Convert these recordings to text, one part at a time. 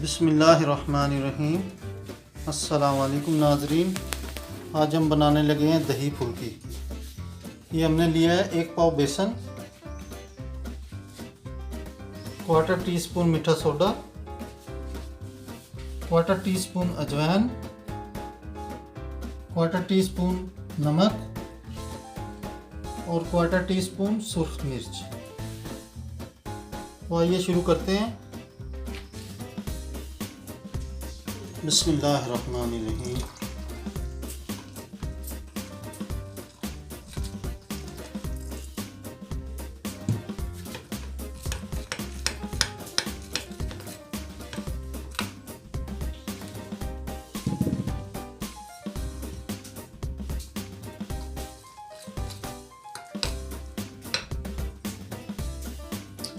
बिस्मिल्लाहिर्रहमानिर्रहीम। अस्सलाम वालेकुम नाजरीन। आज हम बनाने लगे हैं दही फुल्की। ये हमने लिया है 1 पाव बेसन, क्वार्टर टी स्पून मीठा सोडा, क्वार्टर टी स्पून अजवाइन, क्वार्टर टी स्पून नमक और क्वार्टर टी स्पून सुर्ख मिर्च। तो आइए शुरू करते हैं। बिस्मिल्लाहिर्रहमानिर्रहीम।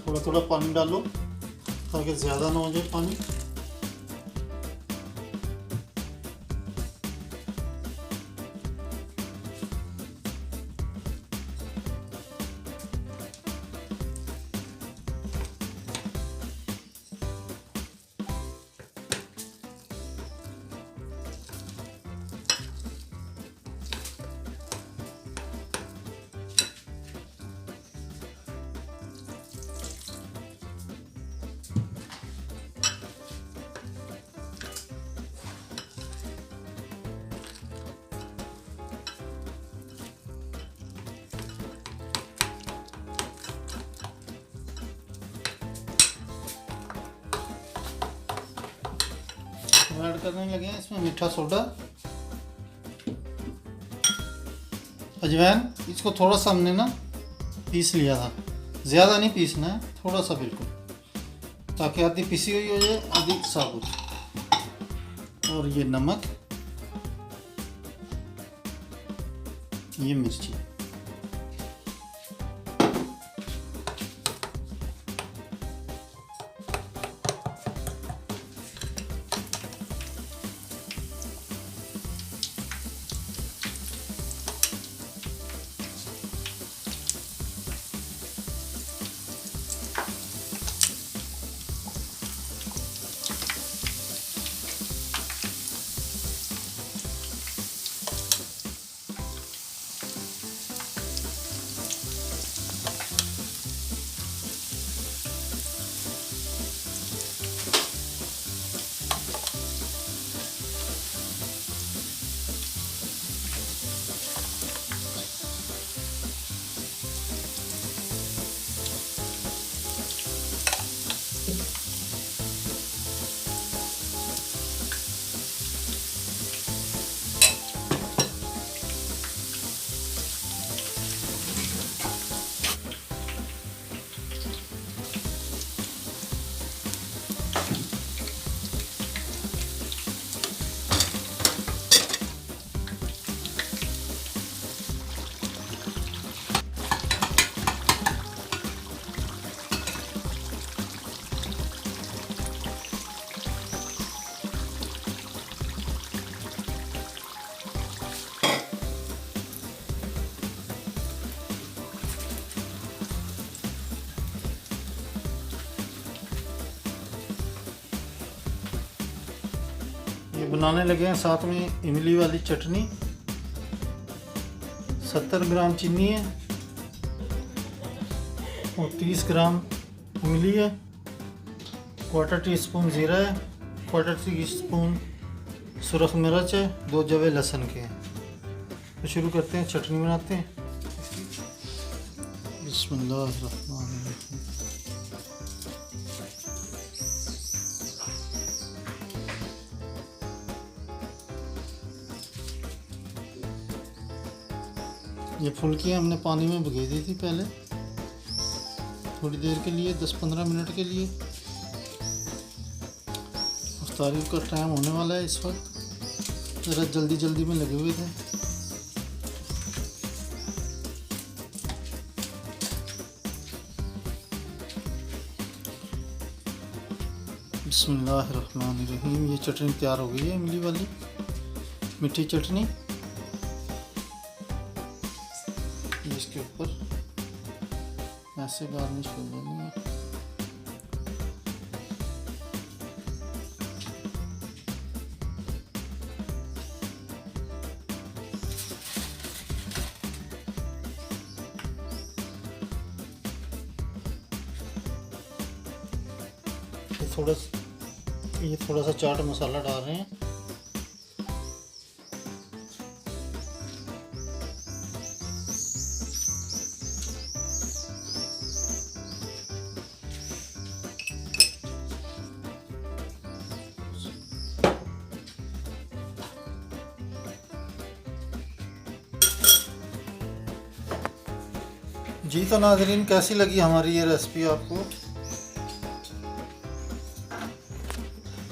थोड़ा थोड़ा पानी डालो ताकि ज़्यादा ना हो जाए पानी। ऐड करने लगे हैं इसमें मीठा सोडा, अजवाइन। इसको थोड़ा सा हमने ना पीस लिया था, ज़्यादा नहीं पीसना है, थोड़ा सा बिल्कुल, ताकि आधी पिसी हुई हो जाए आधी साबुत। और ये नमक, ये मिर्ची। ये बनाने लगे हैं साथ में इमली वाली चटनी। 70 ग्राम चीनी है और 30 ग्राम इमली है, क्वार्टर टी स्पून ज़ीरा है, क्वार्टर टी स्पून सुरख मिर्च है, 2 जवे लहसुन के हैं। तो शुरू करते हैं, चटनी बनाते हैं। बिस्मिल्लाहिर्रहमानिर्रहीम। ये फुल्कियाँ हमने पानी में भिगो दी थी पहले थोड़ी देर के लिए, 10-15 मिनट के लिए। इफ्तारी का टाइम होने वाला है इस वक्त, ज़रा जल्दी जल्दी में लगे हुए थे। बिस्मिल्लाहिर्रहमानिर्रहीम। ये चटनी तैयार हो गई है, इमली वाली मीठी चटनी। इसके ऊपर ऐसे गार्निश कर देनी है। थोड़ा सा चाट मसाला डाल रहे हैं। जी तो नाज़रीन, कैसी लगी हमारी ये रेसिपी आपको?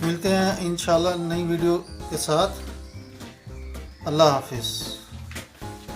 मिलते हैं इंशाल्लाह नई वीडियो के साथ। अल्लाह हाफिज़।